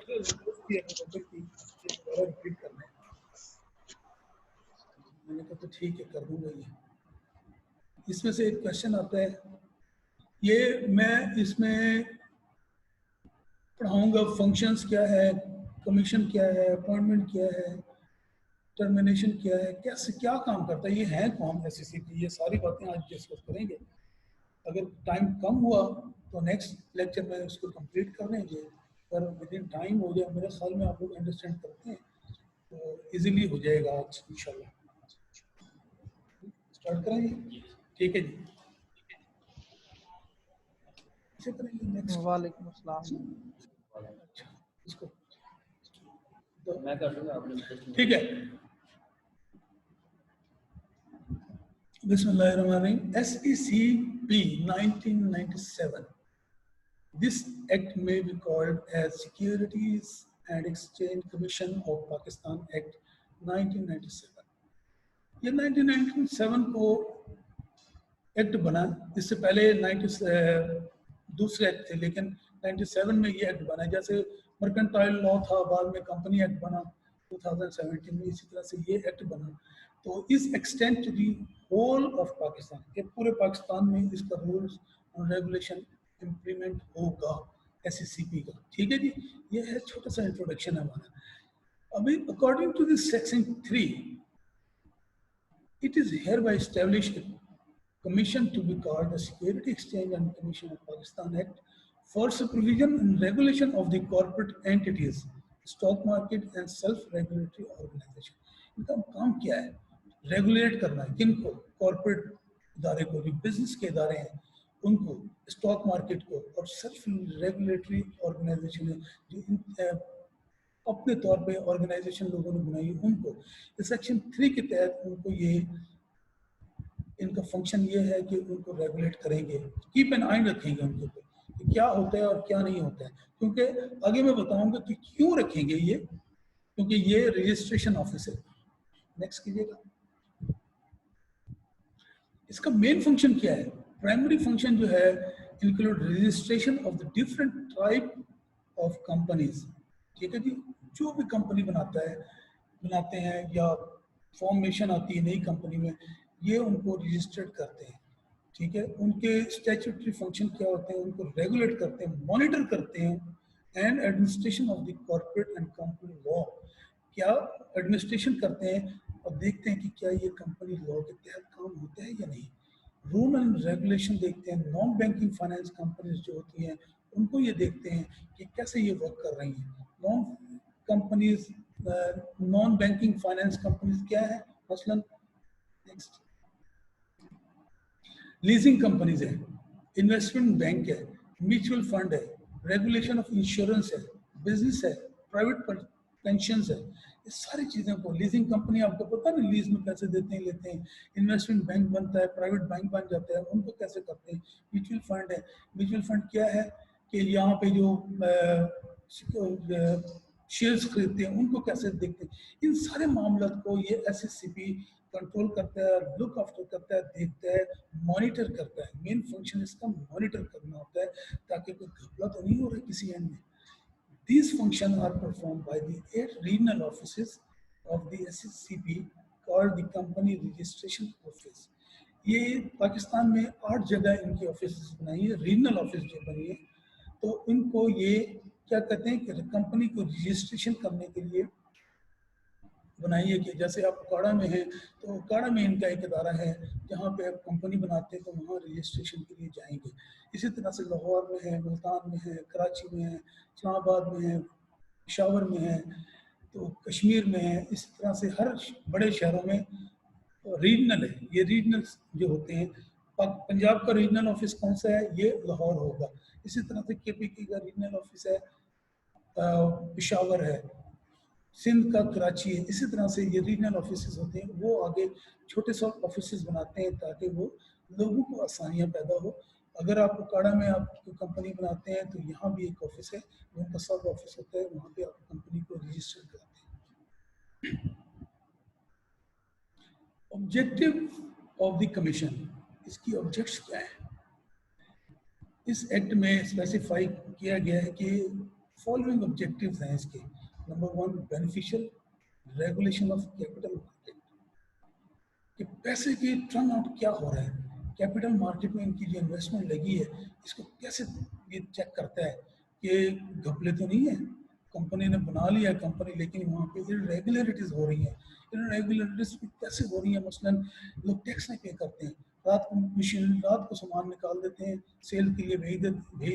Repeat करना है। मैंने कहा तो ठीक है कर दूंगा ये। इसमें से एक क्वेश्चन आता है, ये मैं इसमें पढ़ाऊंगा फंक्शंस क्या है, कमीशन क्या है, अपॉइंटमेंट क्या है, टर्मिनेशन क्या है, कैसे क्या काम करता है, ये है कौन एससीसीपी, ये सारी बातें आज डिस्कस करेंगे। अगर टाइम कम हुआ तो नेक्स्ट लेक्चर में उसको कंप्लीट कर लेंगे, अगर विद इन टाइम हो जाए, मेरे ख्याल में आप लोग अंडरस्टैंड करते हैं तो इजीली हो जाएगा आज इंशाल्लाह। स्टार्ट करेंगे, ठीक है जी। इसे करेंगे नेक्स्ट। वालेकुम अस्सलाम। अच्छा इसको तो मैं कर दूंगा, ठीक है। Bismillahirrahmanirrahim. SECP 1997. This act may be called as Securities and Exchange Commission of Pakistan Act 1997. ये 1997 को एक्ट बना, इससे पहले 90 दूसरे एक्ट थे, लेकिन 97 में ये एक्ट बना। जैसे मर्केंटाइल लॉ था, बाद में कंपनी एक्ट बना 2017 में, इसी तरह से ये एक्ट बना। तो इस extent to the whole of Pakistan, के पूरे पाकिस्तान में इसका रूल्स और रेगुलेशन इम्प्लीमेंट होगा एससीसीपी का, ठीक है जी। ये है छोटा सा इंट्रोडक्शन है हमारा। अभी according to this section 3, it is hereby established commission to be called the Security Exchange and Commission of Pakistan Act for supervision and regulation of the corporate entities, stock market and self-regulatory organization. इनका काम क्या है? Regulate करना है किनको? Corporate इदारे को, जो बिजनेस के इदारे हैं उनको, स्टॉक मार्केट को, और सेल्फ रेगुलेटरी ऑर्गेनाइजेशन है जो अपने तौर पे ऑर्गेनाइजेशन लोगों ने बनाई उनको। सेक्शन 3 के तहत उनको ये, इनका फंक्शन ये है कि उनको रेगुलेट करेंगे, कीप एन आई रखेंगे उनके ऊपर कि क्या होता है और क्या नहीं होता है। क्योंकि आगे मैं बताऊंगा कि क्यों रखेंगे ये, क्योंकि ये रजिस्ट्रेशन ऑफिस है। नेक्स्ट कीजिएगा। इसका मेन फंक्शन क्या है? प्राइमरी फंक्शन जो है, include registration of the different type of companies, ठीक है जी। जो भी कंपनी बनाते हैं या फॉर्मेशन आती है नई कंपनी में, ये उनको रजिस्टर्ड करते हैं, ठीक है। उनके स्टैट्यूटरी फंक्शन क्या होते हैं? उनको रेगुलेट करते हैं, मॉनिटर करते हैं, and administration of the corporate and company law, क्या एडमिनिस्ट्रेशन करते हैं और देखते हैं कि क्या ये कंपनी लॉ के तहत काम होता है या नहीं। रूल एंड रेगुलेशन देखते हैं। नॉन बैंकिंग फाइनेंस कंपनीज जो होती हैं उनको ये देखते हैं कि कैसे ये वर्क कर रही हैं। नॉन बैंकिंग फाइनेंस कंपनीज क्या है? मसलन नेक्स्ट लीजिंग कंपनीज है, इन्वेस्टमेंट बैंक है, म्यूचुअल फंड है, रेगुलेशन ऑफ इंश्योरेंस है, बिजनेस है, प्राइवेट पेंशन है। ये सारी चीज़ों को लीजिंग कंपनी, आपको पता है लीज में पैसे देते हैं लेते हैं। इन्वेस्टमेंट बैंक बनता है, प्राइवेट बैंक बन जाता है, उनको कैसे करते हैं। म्यूचुअल फंड है, म्यूचुअल फंड क्या है कि यहाँ पे जो शेयर्स खरीदते हैं उनको कैसे देखते हैं। इन सारे मामलों को ये एससीसीपी कंट्रोल करता है, लुक आफ्टर करता है, देखता है, मॉनिटर करता है। मेन फंक्शन इसका मॉनिटर करना होता है ताकि कोई घपला तो नहीं हो रहा किसी एंड में। These functions are performed by the 8 regional offices of the SCCP called the Company Registration Office. ये पाकिस्तान में 8 जगह इनकी ऑफिस बनाई है, रीजनल ऑफिस जो बनी है। तो इनको ये क्या कहते हैं कि कंपनी को रजिस्ट्रेशन करने के लिए बनाई है। कि जैसे आप उकाड़ा में हैं तो उकाड़ा में इनका एक इदारा है जहाँ पे आप कंपनी बनाते हैं तो वहाँ रजिस्ट्रेशन के लिए जाएंगे। इसी तरह से लाहौर में है, मुल्तान में है, कराची में है, इस्लामाबाद में है, पेशावर में है, तो कश्मीर में है। इसी तरह से हर बड़े शहरों में रीजनल है। ये रीजनल जो होते हैं, पंजाब का रीजनल ऑफिस कौन सा है? ये लाहौर होगा। इसी तरह से केपीके का रीजनल ऑफिस है पेशावर है, सिंध का कराची है। इसी तरह से ये रीजनल ऑफिस होते हैं, वो आगे छोटे से ऑफिस बनाते हैं ताकि वो लोगों को आसानियाँ पैदा हो। अगर आप उकाड़ा में आप कंपनी बनाते हैं तो यहाँ भी एक ऑफिस है, उनका सब ऑफिस होता है, वहाँ पे आप कंपनी को रजिस्टर कराते हैं। ऑब्जेक्टिव ऑफ द कमीशन, इसकी ऑब्जेक्ट्स क्या है? इस एक्ट में स्पेसिफाई किया गया है कि फॉलोइंग ऑब्जेक्टिव्स हैं इसके। Number 1, beneficial regulation of capital market, कि पैसे की टर्न आउट क्या हो रहा है, कैपिटल मार्केट में इनकी जो इन्वेस्टमेंट लगी है इसको कैसे ये चेक करता है कि घपले तो नहीं है, कंपनी ने बना लिया है कंपनी लेकिन वहाँ पे इरेगुलरिटीज हो रही हैं, इरेगुलरिटीज कैसे हो रही है, मसलन लोग टैक्स नहीं पे करते हैं, रात को मशीन रात को सामान निकाल देते हैं, सेल के लिए भेज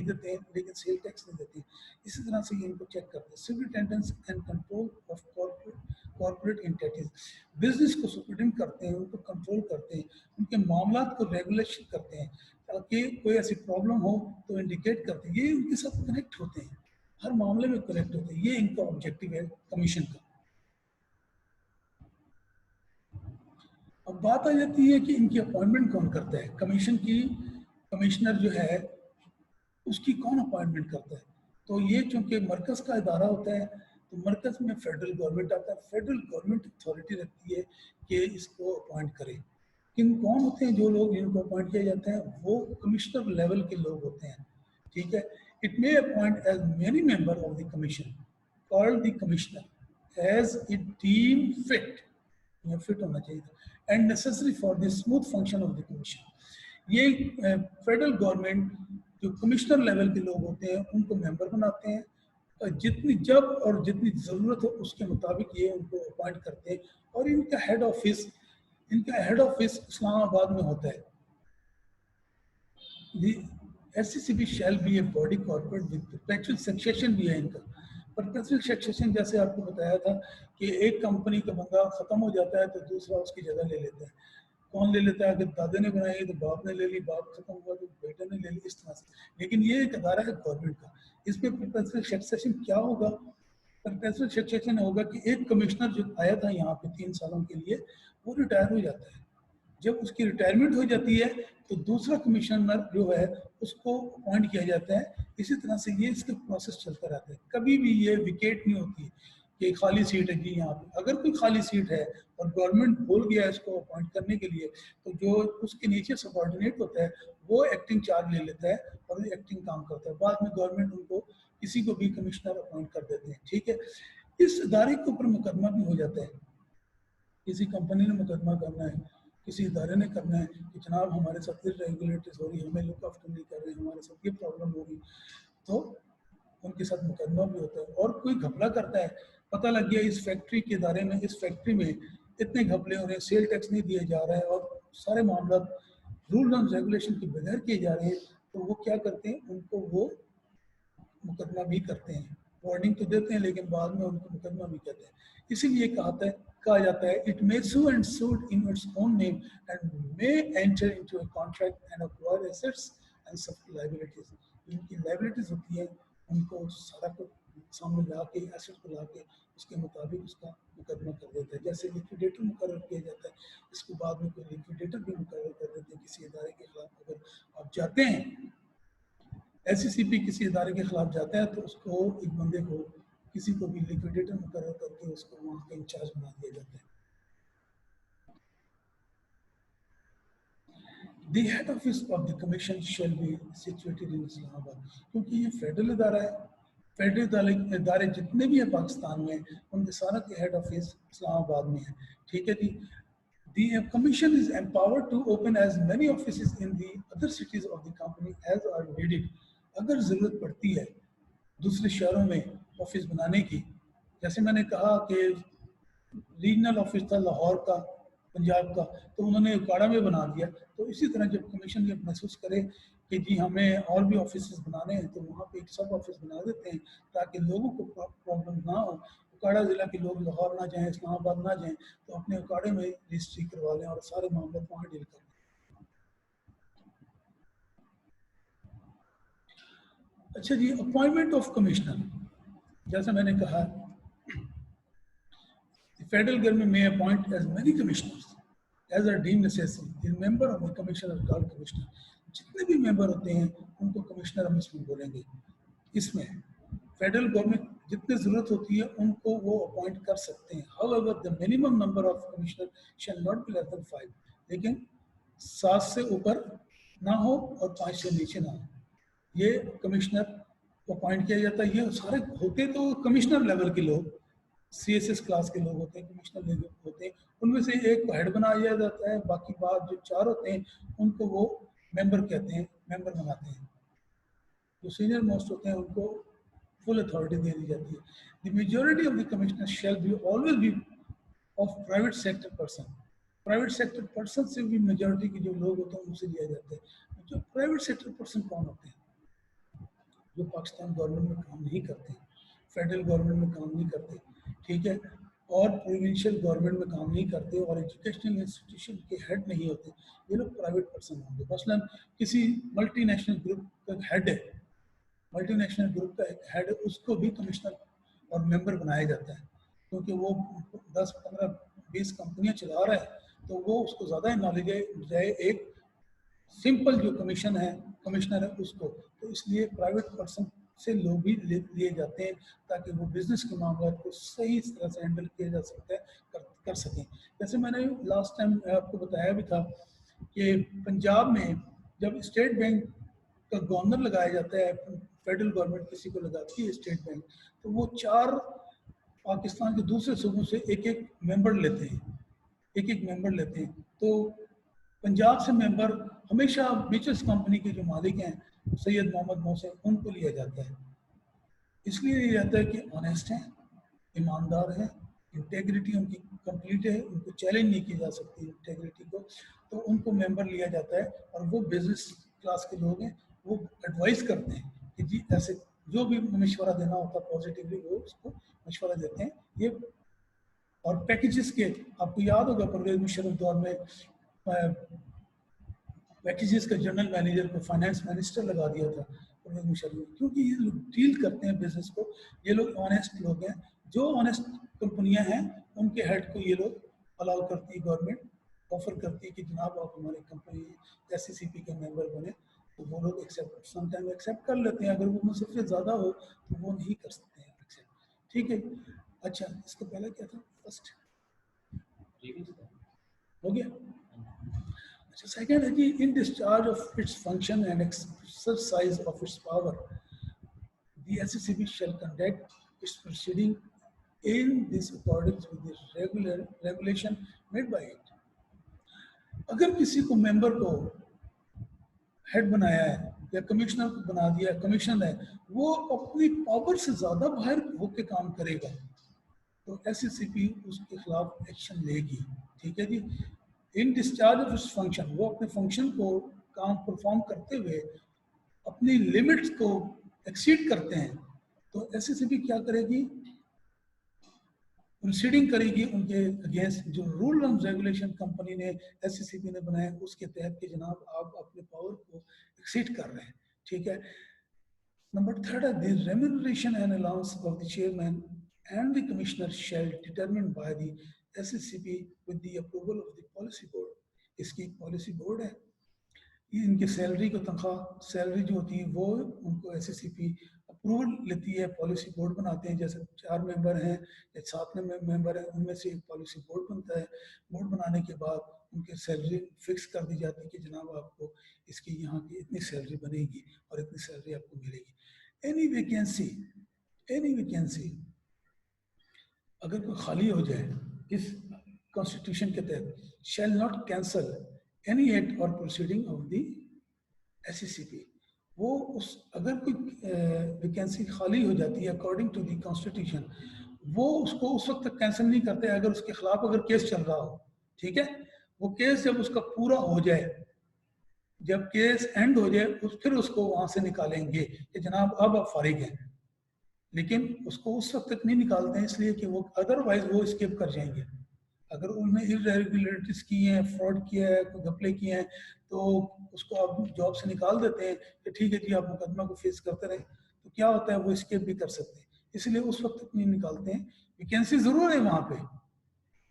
देते हैं लेकिन सेल टैक्स नहीं देते, इसी तरह से ये इनको चेक करते हैं। Superintendence and control of corporate entities, business को सुपरिटेंड करते हैं, उनको कंट्रोल करते हैं, उनके मामला को रेगुलेशन करते हैं, ताकि कोई ऐसी प्रॉब्लम हो तो इंडिकेट करते हैं, ये उनके साथ कनेक्ट होते हैं, हर मामले में कनेक्ट होते हैं, ये इनका ऑब्जेक्टिव है कमीशन का। अब बात आ जाती है कि इनकी अपॉइंटमेंट कौन करता है, कमीशन की कमिश्नर जो है उसकी कौन अपॉइंटमेंट करता है, तो ये चूंकि मरकज का इदारा होता है तो मरकज में फेडरल गवर्नमेंट आता है, फेडरल गवर्नमेंट अथॉरिटी रखती है कि इसको अपॉइंट करे। किन कौन होते हैं जो लोग जिनको अपॉइंट किया जाते हैं, वो कमिश्नर लेवल के लोग होते हैं, ठीक है। It may appoint as many member of the commission called the commissioner as it deem fit, ये फिट होना चाहिए, and necessary for the smooth function of the commission. ये फेडरल गवर्नमेंट जो कमिश्नर लेवल के लोग होते हैं उनको मेंबर बनाते हैं, और जितनी जब और जितनी ज़रूरत हो उसके मुताबिक ये उनको अपॉइंट करते हैं, और इनका हेड ऑफिस इस्लामाबाद में होता है। SCCB shall be a body corporate with perpetual succession भी है इनका। परपेचुअल सक्सेशन जैसे आपको बताया था कि एक कंपनी का बंदा खत्म हो जाता है तो दूसरा उसकी जगह ले लेता है, कौन ले लेता है, अगर दादे ने बनाई तो बाप ने ले ली, बाप खत्म हुआ तो बेटे ने ले ली, इस तरह से। लेकिन ये एक अदारा है गवर्नमेंट का, इसमें परपेचुअल सक्सेशन क्या होगा, परपेचुअल सक्सेशन होगा कि एक कमिश्नर जो आया था यहाँ पे 3 सालों के लिए वो रिटायर हो जाता है, जब उसकी रिटायरमेंट हो जाती है तो दूसरा कमिश्नर जो है उसको अपॉइंट किया जाता है। इसी तरह से ये इसका प्रोसेस चलता रहता है, कभी भी ये विकेट नहीं होती कि खाली सीट है जी यहाँ पे। अगर कोई खाली सीट है और गवर्नमेंट बोल गया इसको अपॉइंट करने के लिए तो जो उसके नीचे सबऑर्डिनेट होता है वो एक्टिंग चार्ज ले लेता है और एक्टिंग काम करता है, बाद में गवर्नमेंट उनको किसी को भी कमिश्नर अपॉइंट कर देते हैं, ठीक है। इस इदारे के ऊपर मुकदमा भी हो जाता है, किसी कंपनी ने मुकदमा करना है, किसी इदारे ने करना है कि जनाब हमारे साथ इरेगुलरिटीज हो रही है, हमें लुक आफ्टर नहीं कर रहे, हमारे साथ ये प्रॉब्लम हो रही, तो उनके साथ मुकदमा भी होता है। और कोई घपला करता है, पता लग गया इस फैक्ट्री के इदारे में, इस फैक्ट्री में इतने घपले हो रहे हैं, सेल टैक्स नहीं दिया जा रहा है और सारे मामला रूल एंड रेगुलेशन के बगैर किए जा रहे हैं, तो वो क्या करते हैं, उनको वो मुकदमा भी करते हैं, वार्निंग तो देते हैं लेकिन बाद में उनको मुकदमा भी कहते हैं। इसीलिए कहा जाता है it may sue and suit in its own name and may enter into a contract and acquire assets and सब लायबिलिटीज। इनकी लायबिलिटीज होती है उनको सारा को सामने ला के, एसेट को ला के उसके मुताबिक उसका मुकदमा कर देता है। जैसे लिक्विडेटर मुकर्रर किया जाता है, इसके बाद में कोई लिक्विडेटर भी मुकर्रर कर देते हैं किसी इदारे के खिलाफ। अगर आप जाते हैं SCCB किसी इदारे के खिलाफ जाता है तो उसको एक बंदे को किसी को भी लिक्विडेटर मुकर्रर करके उसको वहाँ का इंचार्ज बना दिया जाता है। The head office of the commission shall be situated in Islamabad, क्योंकि ये फेडरल इदारा है, फेडरल इदारे जितने भी हैं पाकिस्तान में उनके सारा के हेड ऑफिस इस्लामाबाद में है, ठीक है जी। The commission is empowered to open as many offices in the other cities of the company as are needed. अगर ज़रूरत पड़ती है दूसरे शहरों में ऑफिस बनाने की, जैसे मैंने कहा कि रीजनल ऑफिस था लाहौर का, पंजाब का, तो उन्होंने उकाड़ा में बना दिया, तो इसी तरह जब कमीशन ये महसूस करे कि जी हमें और भी ऑफिस बनाने हैं तो वहाँ पे एक सब ऑफिस बना देते हैं ताकि लोगों को प्रॉब्लम ना हो, उकाड़ा ज़िला के लोग लाहौर ना जाएँ, इस्लामाबाद ना जाएँ, तो अपने उकाड़े में रजिस्ट्री करवा लें और सारे मामले वहाँ डील कर लें। अच्छा जी, अपॉइंटमेंट ऑफ कमिश्नर, जैसा मैंने कहा फेडरल गवर्नमेंट में appoint as many commissioners as are deemed necessary, the member of the commission are called commissioner. जितने भी मेंबर होते हैं उनको कमिश्नर हम इसमें बोलेंगे। इसमें फेडरल गवर्नमेंट जितनी जरूरत होती है उनको वो अपॉइंट कर सकते हैं। However the minimum number of commissioner shell not be less than 5, लेकिन 7 से ऊपर ना हो और 5 से नीचे ना हो। ये कमिश्नर अपॉइंट किया जाता है। ये सारे होते तो कमिश्नर लेवल के लोग, CSS क्लास के लोग होते हैं, कमिश्नर लेवल होते हैं, उनमें से एक को हेड बनाया जाता है, बाकी बाद जो 4 होते हैं उनको वो मेंबर कहते हैं, मेंबर बनाते हैं। जो सीनियर मोस्ट होते हैं उनको फुल अथॉरिटी दे दी जाती है। The majority of the commissioner shall be always be of private sector person. Private sector person से भी मेजॉरिटी के जो लोग होते हैं उनसे लिया जाता है। जो प्राइवेट सेक्टर पर्सन कौन होते हैं? जो पाकिस्तान गवर्नमेंट में काम नहीं करते, फेडरल गवर्नमेंट में काम नहीं करते, ठीक है, और प्रोविंशियल गवर्नमेंट में काम नहीं करते और एजुकेशनल इंस्टीट्यूशन के हेड नहीं होते, ये लोग प्राइवेट पर्सन होंगे। मसलन किसी मल्टीनेशनल ग्रुप का हेड है, मल्टीनेशनल ग्रुप का एक हेड है, उसको भी कमिश्नर और मेंबर बनाया जाता है, क्योंकि वो 10, 15, 20 कंपनियां चला रहा है, तो वो उसको ज़्यादा नॉलेज है बजाय एक सिंपल जो कमिश्नर है उसको। तो इसलिए प्राइवेट पर्सन से लोग भी लिए जाते हैं ताकि वो बिजनेस के मामलों को सही तरह से हैंडल किया जा सकता है, कर सकें। जैसे मैंने लास्ट टाइम आपको बताया भी था कि पंजाब में जब स्टेट बैंक का गवर्नर लगाया जाता है, फेडरल गवर्नमेंट किसी को लगाती है स्टेट बैंक, तो वो 4 पाकिस्तान के दूसरे सूबों से एक एक मेंबर लेते हैं, एक एक मेंबर लेते हैं। तो पंजाब से मेंबर हमेशा बीचेस कंपनी के जो मालिक हैं सैयद मोहम्मद मोहसिन, उनको लिया जाता है। इसलिए लिया जाता है कि ऑनेस्ट हैं, ईमानदार हैं, इंटेग्रिटी उनकी कंप्लीट है, उनको चैलेंज नहीं की जा सकती इंटेग्रिटी को, तो उनको मेंबर लिया जाता है। और वो बिजनेस क्लास के लोग हैं, वो एडवाइस करते हैं कि जी ऐसे जो भी मशवरा देना होता है पॉजिटिवली वो उसको मशवरा देते हैं। ये और पैकेजेस के, आपको याद होगा परवेज मुशर्रफ दौर में पैकेजेस का जनरल मैनेजर को फाइनेंस मिनिस्टर लगा दिया था परवेज मुशर्रफ ने, क्योंकि ये लोग डील करते हैं बिजनेस को, ये लोग ऑनेस्ट लोग हैं। जो ऑनेस्ट कंपनियां हैं उनके हेड को ये लोग अलाउ करती है, गवर्नमेंट ऑफर करती है कि जनाब आप हमारी कंपनी SCCP के मेंबर बने, तो वो लोग एक्सेप्ट समटाइम एक्सेप्ट कर लेते हैं। अगर वो मुझसे ज़्यादा हो तो वो नहीं कर सकते हैं एक्सेप्ट, ठीक है। अच्छा, इसके पहले क्या था? फर्स्ट हो गया। अच्छा, सेकंड है कि इन discharge of its function and exercise of its power, the SCCP shall conduct its proceeding in this accordance with the regulation made by it. अगर किसी को मेंबर को हेड बनाया है या कमिश्नर को बना दिया, कमीशन है, वो अपनी पावर से ज्यादा बाहर होकर काम करेगा तो SCCP उसके खिलाफ एक्शन लेगी, ठीक है जी। इन डिस्चार्ज ऑफ इस फंक्शन, वो अपने फंक्शन को काम परफॉर्म करते हुए अपनी लिमिट्स को एक्सीड करते हैं, तो SCCP क्या करेगी? प्रोसीडिंग करेगी उनके अगेंस्ट। जो रूल एंड रेगुलेशन कंपनी ने SCCP ने बनाए उसके तहत कि जनाब आप अपने पावर को एक्सीड कर रहे हैं, ठीक है। नंबर थर्ड है the remuneration and allowance of the chairman and the commissioner shall determine by the SCCP with the approval of the policy board. इसकी पॉलिसी बोर्ड है, ये इनकी सैलरी को तनख्वाह सैलरी जो होती है वो उनको SCCP अप्रूवल लेती है, पॉलिसी बोर्ड बनाते हैं। जैसे 4 मेंबर हैं या 7 मेंबर हैं, उनमें से एक पॉलिसी बोर्ड बनता है। बोर्ड बनाने के बाद उनकी सैलरी फिक्स कर दी जाती है कि जनाब आपको इसकी यहाँ की इतनी सैलरी बनेगी और इतनी सैलरी आपको मिलेगी। एनी वैकेंसी अगर कोई खाली हो जाए इस कॉन्स्टिट्यूशन के तहत, shall not cancel any act और प्रोसीडिंग ऑफ द SCCP। वो उस अगर कोई वैकेंसी खाली हो जाती है अकॉर्डिंग टू द कॉन्स्टिट्यूशन, वो उसको उस वक्त तक कैंसिल नहीं करते अगर उसके खिलाफ अगर केस चल रहा हो, ठीक है। वो केस जब उसका पूरा हो जाए, जब केस एंड हो जाए फिर उसको वहां से निकालेंगे कि जनाब अब आप फारिग हैं। लेकिन उसको उस वक्त तक नहीं निकालते हैं इसलिए कि वो अदरवाइज वो स्किप कर जाएंगे। अगर उन्होंने इरेगुलरिटीज की हैं, फ्रॉड किया है, कोई घपले किए हैं, तो उसको आप जॉब से निकाल देते हैं कि ठीक है जी आप मुकदमा को फेस करते रहें। तो क्या होता है वो स्किप भी कर सकते हैं, इसलिए उस वक्त तक नहीं निकालते हैं। वैकेंसी जरूर है, वहाँ पे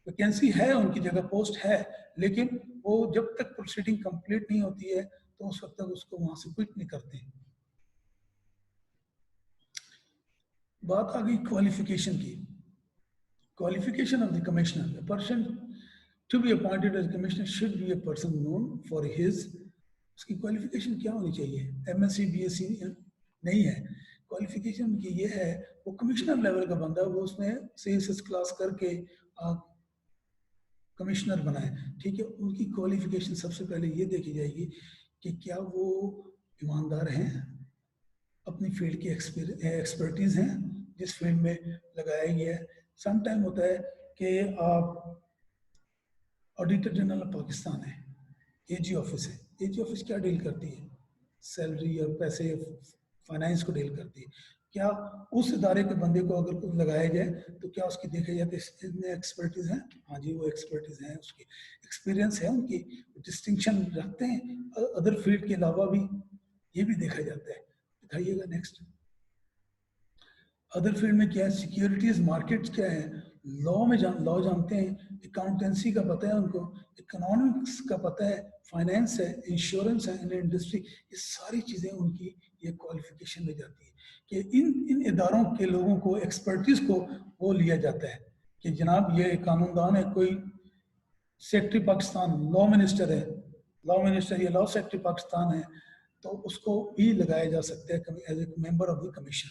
वैकेंसी है, उनकी जगह पोस्ट है, लेकिन वो जब तक प्रोसीडिंग कंप्लीट नहीं होती है तो उस वक्त तक उसको वहां से क्विट नहीं करते हैं। बात आ गई क्वालिफिकेशन की। Qualification of the commissioner. A person to be appointed as commissioner should be a person known for his, उसकी क्वालिफिकेशन क्या होनी चाहिए? MSc BSc नहीं है, क्वालिफिकेशन की ये है, वो कमिश्नर लेवल का बंदा, वो उसने सेल्स क्लास करके कमिश्नर बनाए, ठीक है। उनकी क्वालिफिकेशन सबसे पहले ये देखी जाएगी कि क्या वो ईमानदार हैं, अपनी फील्ड की एक्सपर्टीज हैं जिस फील्ड में लगाया गया है। सम टाइम होता है कि आप ऑडिटर जनरल ऑफ पाकिस्तान है, एजी ऑफिस है, एजी ऑफिस क्या डील करती है, सैलरी और पैसे, फाइनेंस को डील करती है। क्या उस इदारे के बंदे को अगर कुछ लगाया जाए तो क्या उसकी देखा जाए तो इसमें एक्सपर्टीज है, हाँ जी वो एक्सपर्टीज है, उसकी एक्सपीरियंस है, उनकी डिस्टिंक्शन रखते हैं अदर फील्ड के अलावा भी, ये भी देखा जाता है। दिखाइएगा नेक्स्ट। अदर फील्ड में क्या है, सिक्योरिटीज मार्केट्स क्या है, लॉ में लॉ जानते हैं, अकाउंटेंसी का पता है उनको, इकोनॉमिक्स का पता है, फाइनेंस है, इंश्योरेंस है, इन इंडस्ट्री, ये सारी चीज़ें उनकी ये क्वालिफिकेशन में जाती है कि इन इदारों के लोगों को, एक्सपर्टीज को वो लिया जाता है कि जनाब ये कानूनदान है, कोई सेक्रेटरी पाकिस्तान लॉ मिनिस्टर है, लॉ मिनिस्टर या लॉ सेक्रेटरी पाकिस्तान है, तो उसको भी लगाया जा सकता है as a member of the commission.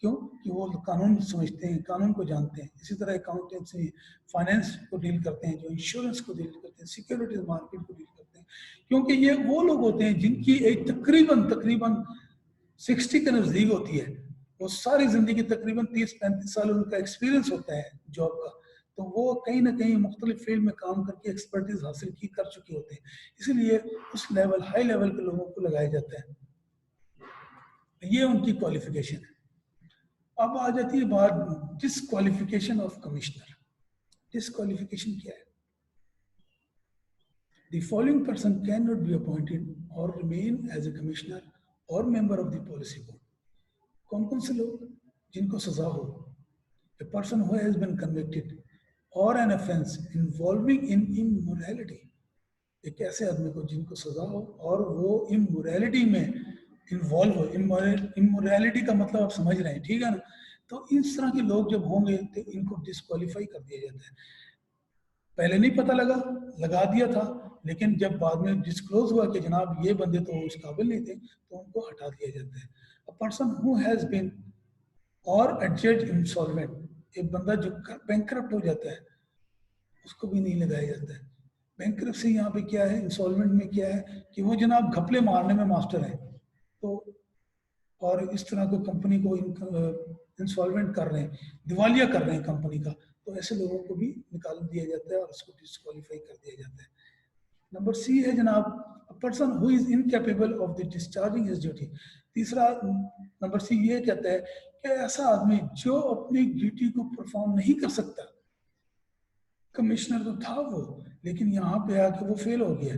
क्यों कि वो कानून समझते हैं, कानून को जानते हैं। इसी तरह अकाउंटेंसी फाइनेंस को डील करते हैं, जो इंश्योरेंस को डील करते हैं, सिक्योरिटीज मार्केट को डील करते हैं, क्योंकि ये वो लोग होते हैं जिनकी एक तकरीबन 60 के नज़दीक होती है, वो सारी जिंदगी तकरीबन 30-35 साल उनका एक्सपीरियंस होता है जॉब का, तो वो कहीं ना कहीं मुख्तलिफ फील्ड में काम करके एक्सपर्टीज हासिल की कर चुके होते हैं, इसलिए उस लेवल हाई लेवल के लोगों को लगाया जाता है, ये उनकी क्वालिफिकेशन है। अब आ जाती है बात डिसक्वालिफिकेशन ऑफ कमिश्नर। डिसक्वालिफिकेशन क्या है? The following person cannot be appointed or remain as a commissioner or member of the policy board. कौन कौन से लोग जिनको सजा हो? A person who has been convicted or an offense involving in immorality. एक ऐसे आदमी को जिनको सजा हो और वो इमोरलिटी में इन्वॉल्व हो। इमोरलिटी का मतलब आप समझ रहे हैं, ठीक है ना? तो इस तरह के लोग जब होंगे तो इनको डिस्क्वालीफाई कर दिया जाता है। पहले नहीं पता लगा दिया था, लेकिन जब बाद में डिस्क्लोज हुआ कि जनाब ये बंदे तो इस काबिल नहीं थे, तो उनको हटा दिया जाता है। A person who has been or adjudged insolvent, एक बंदा जो बैंकरप्ट हो जाता है उसको भी नहीं लगाया जाता है। बैंकरप्सी यहाँ पे क्या है, इंसॉल्वेंट में क्या है कि वो जनाब घपले मारने में मास्टर है, तो और इस तरह को कंपनी को इंसॉल्वेंट कर रहे हैं, दिवालिया कर रहे हैं कंपनी का, तो ऐसे लोगों को भी निकाल दिया जाता है और उसको डिस्क्वालीफाई कर दिया जाता है। नंबर सी है जनाब, अ person who is incapable of the discharging his duty. तीसरा नंबर सी ये कहता है कि ऐसा आदमी जो अपनी ड्यूटी को परफॉर्म नहीं कर सकता। कमिश्नर तो था वो, लेकिन यहाँ पे आके वो फेल हो गया,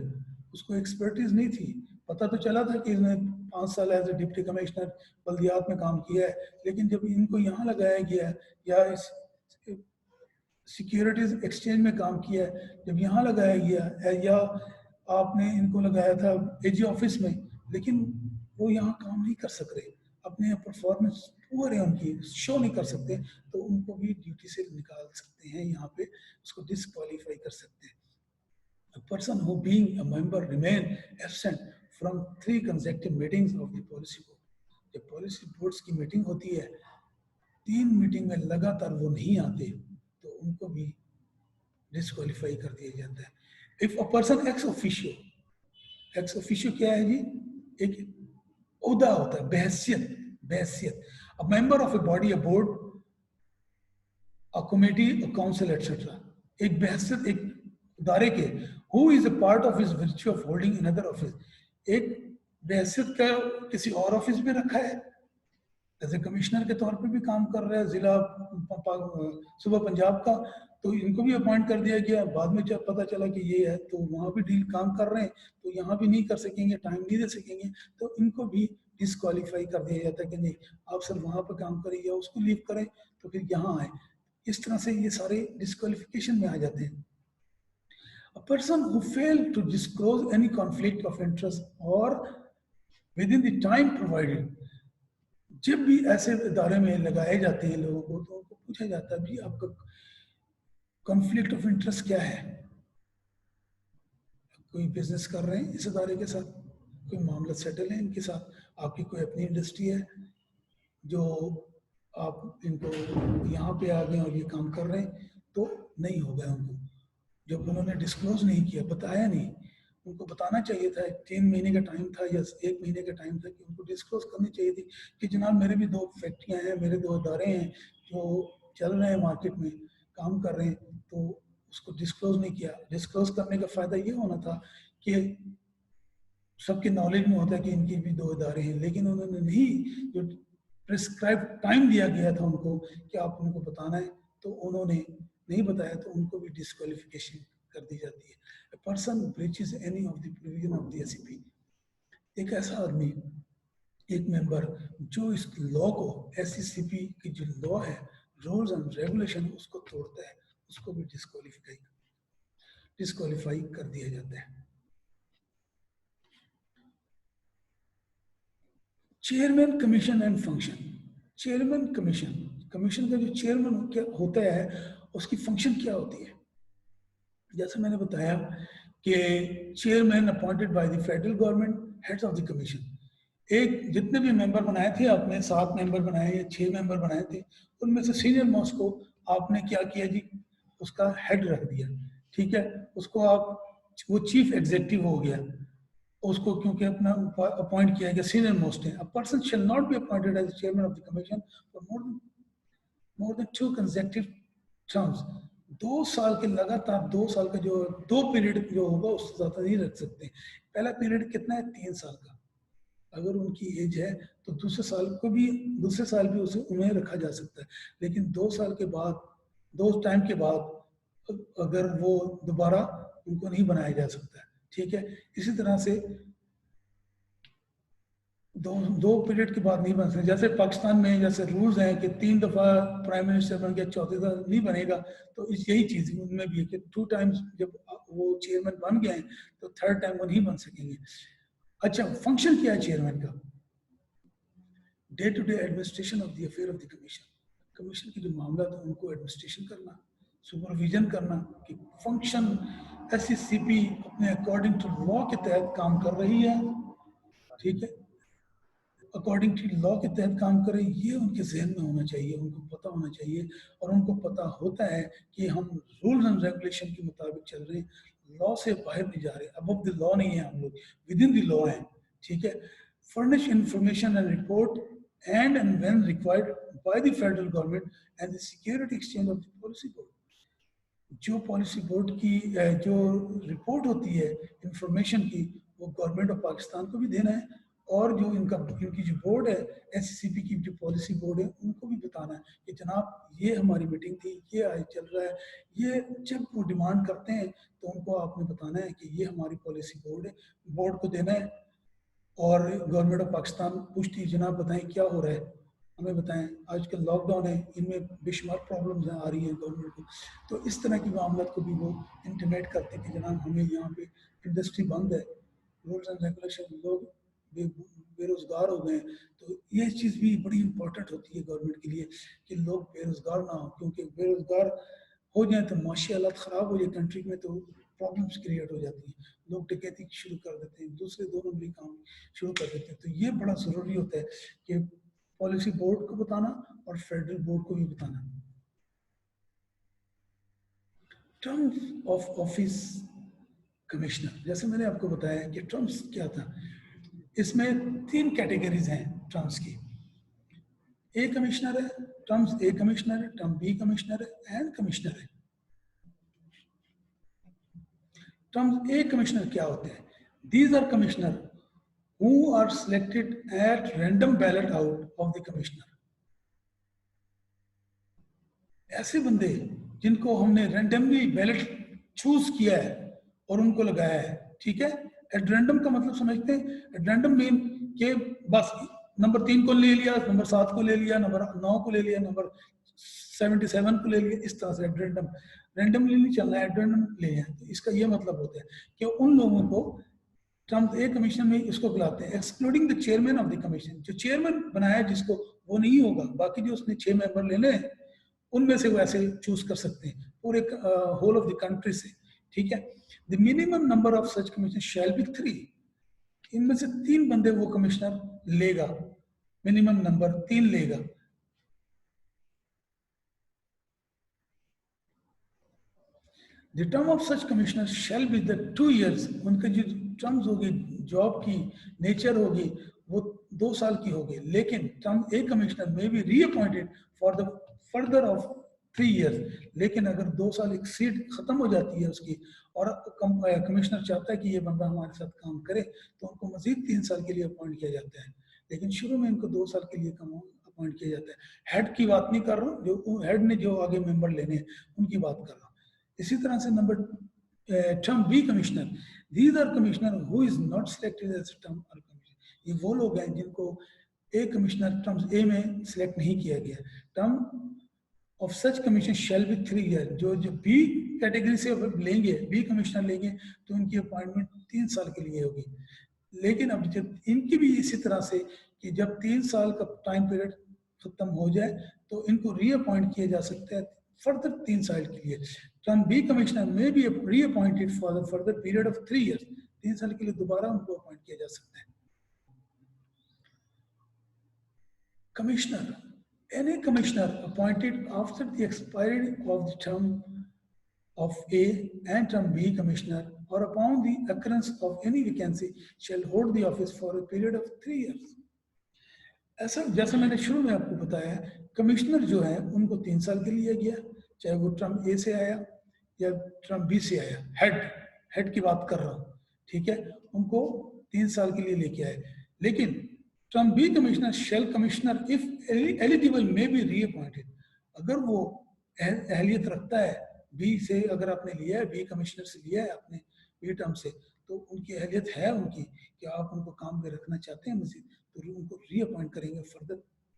उसको एक्सपर्टीज नहीं थी। पता तो चला था कि इसने 5 साल एज ए डिप्टी कमिश्नर बल्दियात में काम किया है, लेकिन जब इनको यहाँ लगाया गया या इस सिक्योरिटीज एक्सचेंज में काम किया है, जब यहाँ लगाया गया या आपने इनको लगाया था एजी ऑफिस में, लेकिन वो यहाँ काम नहीं कर सक रहे, अपने परफॉर्मेंस पुअर है उनकी, शो नहीं कर सकते, तो उनको भी ड्यूटी से निकाल सकते हैं, यहाँ पे उसको डिस्क्वालीफाई कर सकते हैं। A person who being a member remain absent from 3 consecutive meetings of the policy board. जब पॉलिसी बोर्ड्स की मीटिंग होती है, 3 मीटिंग में लगातार वो नहीं आते, तो उनको भी डिस्क्वालीफाई कर दिया जाता है। If a person ex officio क्या है जी? एक ओहदा होता है, बहसियत। A member of a body, a board, a committee, a council etcetera, एक बहसियत एक इदारे के, who is a part of his virtue of holding another office, एक बहसियत का किसी और ऑफिस में रखा है, एज ए कमिश्नर के तौर पे भी काम कर रहा है जिला सुबह पंजाब का, तो इनको भी अपॉइंट कर दिया गया। बाद में जब पता चला कि ये है, तो वहाँ भी डील काम कर रहे हैं, तो यहाँ भी नहीं कर सकेंगे, टाइम नहीं दे सकेंगे, तो इनको भी डिस्क्वालीफाई कर दिया जाता है कि नहीं, आप सर वहाँ पर काम करें या उसको लीव करें तो फिर यहाँ आए। इस तरह से ये सारे डिस्क्वालिफिकेशन में आ जाते हैं। A person who failed to disclose any conflict of interest or within the time provided, जब भी ऐसे इदारे में लगाए जाते हैं लोगों को, तो उनको पूछा जाता है भी आपका कॉन्फ्लिक्ट ऑफ इंटरेस्ट क्या है, कोई बिजनेस कर रहे हैं इस इदारे के साथ, कोई मामला सेटल है इनके साथ, आपकी कोई अपनी इंडस्ट्री है, जो आप इनको यहाँ पे आ गए और ये काम कर रहे हैं तो नहीं होगा उनको। जब उन्होंने डिस्क्लोज नहीं किया, बताया नहीं, उनको बताना चाहिए था, 3 महीने का टाइम था या 1 महीने का टाइम था कि उनको डिस्क्लोज करनी चाहिए थी कि जनाब मेरे भी 2 फैक्ट्रियाँ हैं, मेरे 2 इदारे हैं जो चल रहे हैं, मार्केट में काम कर रहे हैं, तो उसको डिस्क्लोज नहीं किया। डिस्क्लोज करने का फ़ायदा ये होना था कि सबके नॉलेज में होता है कि इनकी भी 2 इदारे हैं, लेकिन उन्होंने नहीं, जो प्रिस्क्राइब टाइम दिया गया था उनको कि आप उनको बताना है, तो उन्होंने नहीं बताया, तो उनको भी डिस्क्वालिफिकेशन कर दी जाती है। A person breaches any of the provision of the SCP, एक ऐसा आदमी, एक मेंबर जो इस लॉ को, SCCP की जो लॉ है, रूल्स एंड रेगुलेशन, उसको तोड़ता है, उसको भी डिस्क्वालीफाई कर दिया जाता है। Chairman commission and function. Chairman commission, commission का जो चेयरमैन क्या होता है, उसकी फंक्शन क्या होती है? जैसे मैंने बताया कि chairman appointed by the federal government, heads of the commission. एक जितने भी मेंबर बनाए थे आपने, 7 मेंबर बनाए या 6 मेंबर बनाए थे, उनमें से सीनियर मोस्ट को आपने क्या किया जी, उसका हेड रख दिया, ठीक है, उसको आप, वो चीफ एग्जीक्यूटिव हो गया उसको, क्योंकि अपना अपॉइंट किया गया, सीनियर मोस्ट है। A person shall not be appointed as chairman of the commission for more than 2 consecutive terms. 2 साल के लगातार, 2 साल का जो 2 पीरियड जो होगा उससे ज्यादा नहीं रख सकते। पहला पीरियड कितना है? 3 साल का। अगर उनकी एज है तो दूसरे साल भी उसे उन्हें रखा जा सकता है, लेकिन 2 साल के बाद, 2 टाइम के बाद अगर वो दोबारा उनको नहीं बनाया जा सकता है, ठीक है। इसी तरह से दो पीरियड के बाद नहीं बन सकते। जैसे पाकिस्तान में जैसे रूल्स हैं कि 3 दफा प्राइम मिनिस्टर बन गया, चौथी दफा नहीं बनेगा, तो इस यही चीज उनमें भी है कि 2 टाइम्स जब वो चेयरमैन बन गए हैं तो 3rd टाइम वो नहीं बन सकेंगे। अच्छा, फंक्शन क्या है चेयरमैन का? Day to day administration of the affair of the commission. Commission के जो मामला था उनको एडमिनिस्ट्रेशन करना, सुपरविजन करना, कि फंक्शन SCCP अपने अकॉर्डिंग टू लॉ के तहत काम कर रही है, ठीक है, अकॉर्डिंग टू लॉ के तहत काम करें, ये उनके जहन में होना चाहिए, उनको पता होना चाहिए। और उनको पता होता है कि हम रूल्स एंड रेगुलेशन के मुताबिक चल रहे हैं, लॉ से बाहर नहीं जा रहे, अबव द लॉ नहीं है हम लोग, विद इन द लॉ है, ठीक है। Furnish information and report and when required by the federal government and the security exchange of the policy board. जो पॉलिसी बोर्ड की जो रिपोर्ट होती है इंफॉर्मेशन की, वो गवर्नमेंट ऑफ पाकिस्तान को भी देना है, और जो इनकी जो बोर्ड है, SCCP की जो पॉलिसी बोर्ड है, उनको भी बताना है कि जनाब ये हमारी मीटिंग थी, ये आज चल रहा है। ये जब वो डिमांड करते हैं तो उनको आपने बताना है कि ये हमारी पॉलिसी बोर्ड है, बोर्ड को देना है। और गवर्नमेंट ऑफ पाकिस्तान पूछती है, जनाब बताएं क्या हो रहा है, हमें बताएं, आजकल लॉकडाउन है, इनमें बेशुमार प्रॉब्लम्स आ रही हैं गवर्नमेंट को। तो इस तरह की मामलों को भी वो इंटीमेट करते हैं कि जनाब हमें यहाँ पे इंडस्ट्री बंद है, रूल्स एंड रेगुलेशन, लोग बेरोजगार हो गए हैं। तो ये चीज़ भी बड़ी इंपॉर्टेंट होती है गवर्नमेंट के लिए कि लोग बेरोजगार ना हो, क्योंकि बेरोजगार हो जाए तो माशी हालत ख़राब हो जाए कंट्री में, तो प्रॉब्लम्स क्रिएट हो जाती हैं, लोग डकैती शुरू कर देते हैं, दूसरे 2 नंबरी काम शुरू कर देते हैं। तो ये बड़ा ज़रूरी होता है कि पॉलिसी बोर्ड को बताना और फेडरल बोर्ड को भी बताना। टर्म्स ऑफ ऑफिस कमिश्नर, जैसे मैंने आपको बताया कि टर्म्स क्या था, इसमें 3 कैटेगरीज हैं टर्म्स की। ए कमिश्नर है, टर्म्स ए कमिश्नर है, टर्म बी कमिश्नर है, एंड कमिश्नर है। टर्म्स ए कमिश्नर क्या होते हैं? These are commissioner who are selected at random ballot out of the commissioner। ऐसे बंदे जिनको हमने रैंडमली बैलेट चूज किया है और उनको लगाया है, ठीक है। एट रैंडम का मतलब समझते हैं? एट रैंडम मीन के बस नंबर 3 को ले लिया, नंबर 7 को ले लिया, नंबर 9 को ले लिया, नंबर 77 को ले लिया, इस तरह से एट रैंडम, रैंडमली नहीं चलना है, एट रैंडम ले लिया। तो इसका ये मतलब होता है कि उन लोगों को टर्म्स ए कमीशन में इसको बुलाते हैं, excluding the chairman of the commission. जो चेयरमैन बनाया जिसको, वो नहीं होगा, बाकी जो उसने 6 मेंबर लेने हैं उनमें से वो ऐसे चूज कर सकते हैं पूरे होल ऑफ द कंट्री से, ठीक है। The minimum number of such commission shall be 3। इनमें से 3 बंदे वो कमिश्नर लेगा, मिनिमम नंबर 3 लेगा। The term of such commissioner shall be the 2 years। उनके जो टर्म्स होगी, जॉब की नेचर होगी, वो 2 साल की होगी। लेकिन टर्म ए कमिश्नर में be reappointed for the further of 3 years। लेकिन अगर 2 साल एक्सीड खत्म हो जाती है उसकी और कमिश्नर चाहता है कि ये बंदा हमारे साथ काम करे, तो उनको मजीद 3 साल के लिए अपॉइंट किया जाता है। लेकिन शुरू में इनको 2 साल के लिए अपॉइंट किया जाता है। हेड की बात नहीं कर रहा हूँ, जो हेड ने जो आगे मेंबर लेने हैं उनकी बात कर रहा हूँ। इसी तरह से number term B commissioner, these are commissioner who is not selected as term R commissioner. ये वो लोग हैं जिनको ए कमिश्नर टर्म्स ए में सिलेक्ट नहीं किया गया। Term of such commission shall be 3 years। जो बी कैटेगरी से लेंगे, बी कमिश्नर लेंगे, तो उनकी अपॉइंटमेंट 3 साल के लिए होगी। लेकिन अब जब इनकी भी इसी तरह से कि जब 3 साल का टाइम पीरियड खत्म हो जाए तो इनको रीअपॉइंट किया जा सकता है फर्दर 3 साल के लिए। टर्म बी कमिश्नर में be reappointed for the further period of 3 years। 3 साल के लिए दोबारा उनको अपॉइंट किया जा सकता है। Commissioner, any commissioner appointed after the expiry of the term of A and term B commissioner or upon the occurrence of any vacancy shall hold the office for a period of 3 years। ऐसा जैसे मैंने शुरू में आपको बताया, commissioner जो है उनको 3 साल के लिए गया, चाहे वो टर्म ए से आया या टर्म बी से आया। हेड की बात कर रहा हूँ, ठीक है, उनको 3 साल के लिए लेके आए। लेकिन term B commissioner shall commissioner if eligible may be reappointed. अगर वो अहलियत रखता है, बी से अगर आपने लिया है, बी कमिश्नर से लिया है आपने बी टर्म से, तो उनकी अहलियत है उनकी कि आप उनको काम पे रखना चाहते हैं मजीद, तो उनको रीअपॉइंट करेंगे फर्दर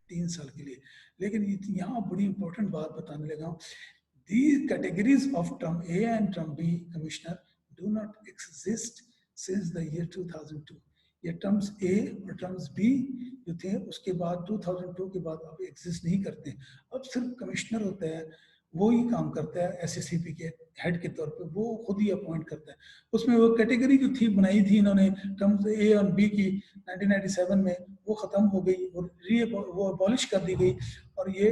3 साल के लिए। लेकिन यहाँ बड़ी इंपॉर्टेंट बात बताने लगा हूँ, these categories of term A and term B commissioner do not exist since the year 2002। ये टर्म्स ए और टर्म्स बी जो थे उसके बाद 2002 के बाद अब एग्जिस्ट नहीं करते। अब सिर्फ कमिश्नर होता है, वो ही काम करता है एसएससीपी के हेड के तौर पे, वो खुद ही अपॉइंट करता है। उसमें वो कैटेगरी जो थी बनाई थी इन्होंने टर्म्स ए और बी की 1997 में, वो खत्म हो गई और वो अबॉलिश कर दी गई और ये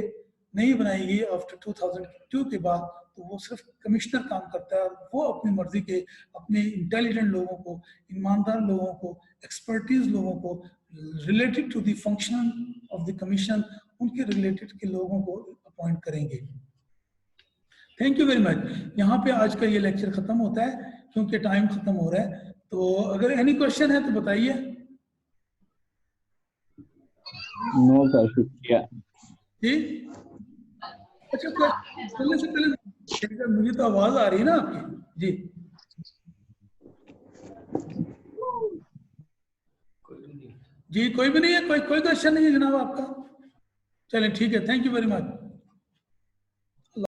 नहीं बनाई गई आफ्टर 2002 के बाद। तो वो सिर्फ कमिश्नर काम करता है और वो अपनी मर्जी के अपने इंटेलिजेंट लोगों को, ईमानदार लोगों को, एक्सपर्टीज लोगों को related to the function of the commission, उनके रिलेटेड के लोगों को अपॉइंट करेंगे। Thank you very much. यहाँ पे आज का ये लेक्चर खत्म होता है क्योंकि टाइम खत्म हो रहा है। तो अगर एनी क्वेश्चन है तो बताइए। नो सर, शुक्रिया जी। अच्छा, चलने से पहले मुझे तो आवाज आ रही है ना आपकी। जी जी, कोई भी नहीं है, कोई क्वेश्चन नहीं है जनाब आपका? चलें ठीक है, थैंक यू वेरी मच।